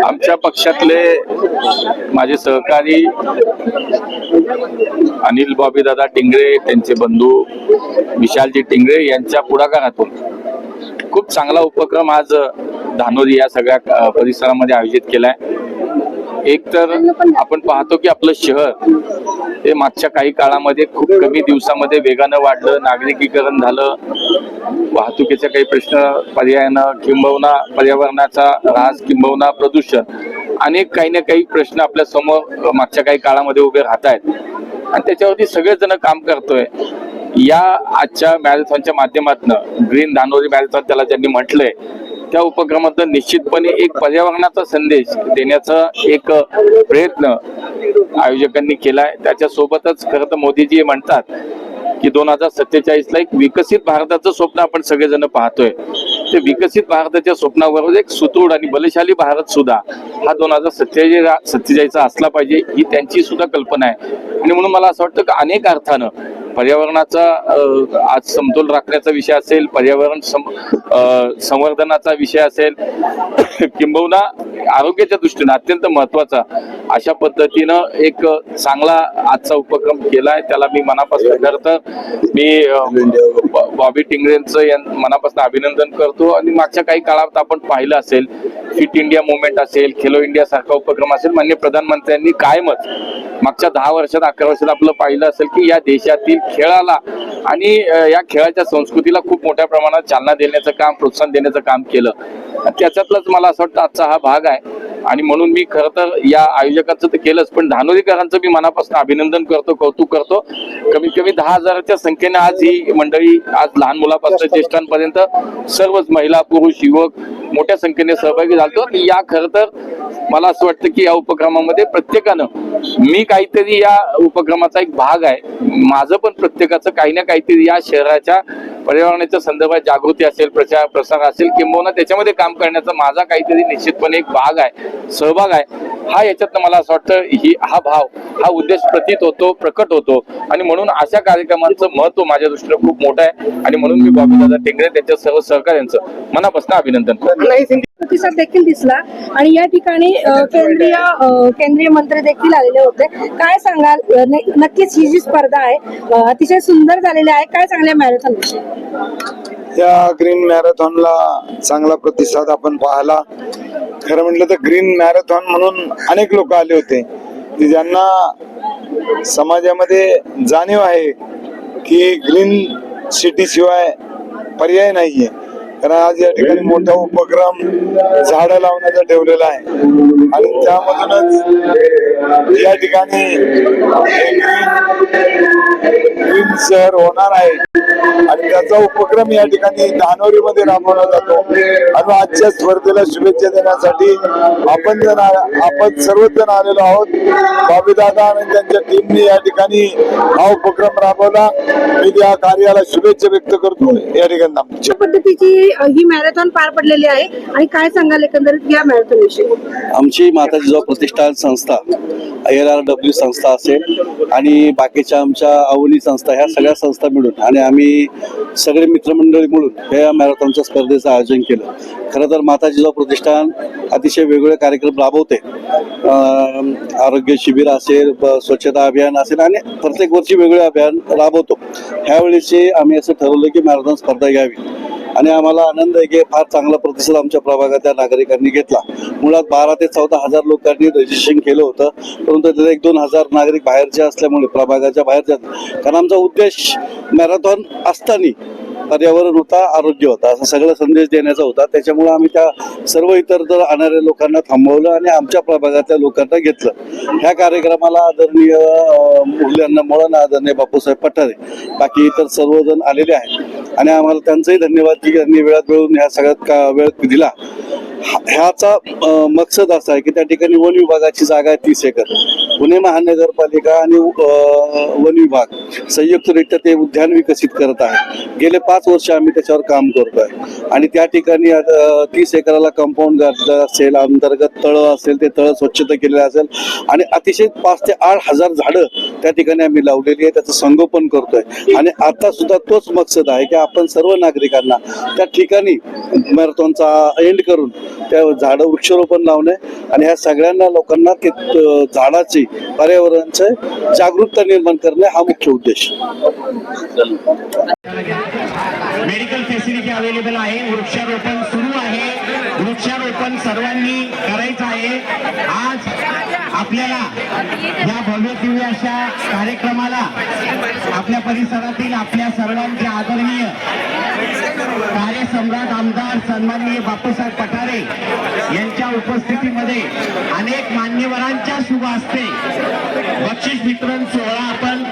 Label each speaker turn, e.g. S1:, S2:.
S1: आमच्या पक्षातले माझे सहकारी अनिल बॉबी दादा टिंगरे, त्यांचे बंधू विशालजी टिंगरे यांच्या पुढाकारातून खूप चांगला उपक्रम आज धानोरी या सगळ्या परिसरामध्ये आयोजित केलाय. एक तर आपण पाहतो की आपलं शहर हे मागच्या काही काळामध्ये खूप कमी दिवसामध्ये वेगानं वाढलं, नागरिकीकरण झालं, वाहतुकीचे काही प्रश्न पर्यायानं, किंबहुना पर्यावरणाचा ऱ्हास, किंबहुना प्रदूषण, अनेक काही ना काही प्रश्न आपल्या समोर मागच्या काही काळामध्ये उभे राहत आहेत आणि त्याच्यावरती सगळेजण काम करतोय. या आजच्या मॅरेथॉनच्या माध्यमातून ग्रीन धानोरी मॅरेथॉन त्याला ज्यांनी म्हटलंय त्या उपक्रमातून निश्चितपणे एक पर्यावरणाचा संदेश देण्याचा एक प्रयत्न आयोजकांनी केलाय. त्याच्यासोबतच खरं तर मोदीजी म्हणतात की 2047 ला एक विकसित भारताचं स्वप्न आपण सगळेजण पाहतोय. ते विकसित भारताच्या स्वप्नाबरोबर एक सुदृढ आणि बलशाली भारत सुद्धा हा 2047 असला पाहिजे, ही त्यांची सुद्धा कल्पना आहे. आणि म्हणून मला असं वाटतं की अनेक अर्थानं पर्यावरणाचा आज समतोल राखण्याचा विषय असेल, पर्यावरण संवर्धनाचा विषय असेल, किंबहुना आरोग्याच्या दृष्टीने अत्यंत महत्वाचा अशा पद्धतीनं एक चांगला आजचा उपक्रम केलाय. त्याला मी मनापासून करतो. मी बॉबी टिंगरेंचं मनापासून अभिनंदन करतो. आणि मागच्या काही काळात आपण पाहिलं असेल फिट इंडिया मुवमेंट असेल, खेलो इंडिया सारखा उपक्रम असेल, माननीय प्रधानमंत्र्यांनी कायमच मागच्या 10 वर्षात 11 वर्षात आपलं पाहिलं असेल की या देशातील खेळाला आणि या खेळाच्या संस्कृतीला खूप मोठ्या प्रमाणात चालना देण्याचं काम, प्रोत्साहन देण्याचं काम केलं. त्याच्यातलंच मला असं वाटतं आजचा हा भाग आहे. आणि म्हणून मी खरं तर या आयोजकांचं तर केलंच, पण धानोरीकरांचं मी मनापासून अभिनंदन करतो, कौतुक करतो. कमीत कमी 10,000च्या संख्येने आज ही मंडळी, आज लहान मुलापासून ज्येष्ठांपर्यंत सर्वच महिला, पुरुष, युवक मोठ्या संख्येने सहभागी झालो. या खरं तर मला असं वाटतं की या उपक्रमामध्ये प्रत्येकानं, मी काहीतरी या उपक्रमाचा एक भाग आहे, माझं पण प्रत्येकाचं काही ना काहीतरी या शहराच्या पर्यावरणाच्या संदर्भात जागृती असेल, प्रचार प्रसार असेल, किंबहुना त्याच्यामध्ये काम करण्याचा माझा काहीतरी निश्चितपणे एक भाग आहे, सहभाग आहे. हा याच्यातनं मला असं वाटतं हा भाव, हा उद्देश प्रतीत होतो, प्रकट होतो. आणि म्हणून अशा कार्यक्रमांचं महत्व माझ्या दृष्टीने खूप मोठं आहे. आणि म्हणून मी बॉबी दादा टिंगरे त्यांच्या सर्व सहकार्यांचं मनापासून अभिनंदन करतो.
S2: प्रतिसाद देखील दिसला आणि या ठिकाणी केंद्रीय मंत्री देखील आलेले होते. काय सांगाल, नक्कीच ही जी स्पर्धा आहे अतिशय सुंदर झालेली आहे, काय सांगल्या मॅरेथॉन विषयी?
S3: या ग्रीन मॅरेथॉनला चांगला प्रतिसाद आपण पाहिला. खरं म्हटलं तर ग्रीन मॅरेथॉन म्हणून अनेक लोक आले होते की ज्यांना समाजामध्ये जाणीव आहे की ग्रीन सिटी शिवाय पर्याय नाहीये. कारण आज या ठिकाणी मोठा उपक्रम झाडं लावण्याचा ठेवलेला आहे आणि त्यामधूनच या ठिकाणी ग्रीन शहर होणार आहे. आणि त्याचा उपक्रम या ठिकाणी धानोरीमध्ये राबवला जातो. आणि आजच्या स्पर्धेला शुभेच्छा देण्यासाठी आपण सर्वच जण आलेलो आहोत. बॉबी दादा आणि त्यांच्या टीमने या ठिकाणी हा उपक्रम राबवला. मी त्या कार्याला शुभेच्छा व्यक्त करतो. या ठिकाणी
S2: पद्धतीची ही मॅरेथॉन पार पडलेली आहे आणि काय सांगाल एकंदरीत या मॅरेथॉन विषयी?
S4: आमची माता जिजाऊ प्रतिष्ठान संस्था, ILRW संस्था असेल आणि बाकीच्या आमच्या अवनी संस्था, ह्या सगळ्या संस्था मिळून आणि आम्ही सगळे मित्रमंडळी मिळून या मॅरेथॉनच्या स्पर्धेचं आयोजन केलं. खरं तर माता जिजाऊ प्रतिष्ठान अतिशय वेगवेगळे कार्यक्रम राबवते. आरोग्य शिबिर असेल, स्वच्छता अभियान असेल आणि प्रत्येक वर्षी वेगळे अभियान राबवतो. ह्यावेळेस आम्ही असं ठरवलं की मॅरेथॉन स्पर्धा घ्यावी. आणि आम्हाला आनंद आहे की फार चांगला प्रतिसाद आमच्या प्रभागातल्या नागरिकांनी घेतला. मुळात 12 ते 14 हजार लोकांनी रजिस्ट्रेशन केलं होतं, परंतु त्यात 1-2 हजार नागरिक बाहेरचे असल्यामुळे प्रभागाच्या बाहेरच्या, कारण आमचा उद्देश मॅरेथॉन असताना पर्यावरण होता, आरोग्य होता, असा सगळा संदेश देण्याचा होता. त्याच्यामुळे आम्ही त्या सर्व इतर येणाऱ्या लोकांना थांबवलं आणि आमच्या प्रभागातल्या लोकांना घेतलं. ह्या कार्यक्रमाला आदरणीय मूल्यांना मोळन, आदरणीय बापूसाहेब पठारे, बाकी इतर सर्वजण आलेले आहेत आणि आम्हाला त्यांचंही धन्यवाद की त्यांनी वेळात वेळून ह्या सगळ्यात वेळ दिला. ह्याचा मकसद असा आहे की त्या ठिकाणी वन विभागाची जागा आहे 30 एकर. पुणे महानगरपालिका आणि वन विभाग संयुक्तरित्या ते उद्यान विकसित करत आहे. गेले 5 वर्ष आम्ही त्याच्यावर काम करतोय आणि त्या ठिकाणी 30 एकराला कंपाऊंड घातलं असेल, अंतर्गत तळं असेल, ते तळं स्वच्छता केलेलं असेल आणि अतिशय 5 ते 8 हजार झाडं त्या ठिकाणी आम्ही लावलेली आहे. त्याचं संगोपन करतोय आणि आता सुद्धा तोच मकसद आहे की आपण सर्व नागरिकांना त्या ठिकाणी मॅरेथॉनचा एंड करून त्या झाडं वृक्षारोपण लावणे आणि ह्या सगळ्यांना लोकांना ते झाडाची पर्यावरणाचे जागरूकता निर्माण करणे हा मुख्य उद्देश.
S5: मेडिकल फॅसिलिटी अवेलेबल आहे. वृक्षारोपण सुरू आहे. वृक्षारोपण सर्वांनी करायचं आहे. आज आपल्याला या भव्य दिव्य अशा कार्यक्रमाला आपल्या परिसरातील आपल्या सर्वांचे आदरणीय कार्यसम्राट आमदार सन्माननीय बापूसाहेब पठारे यांच्या उपस्थितीमध्ये अनेक मान्यवरांच्या शुभ हस्ते बक्षीस वितरण सोहळा आपण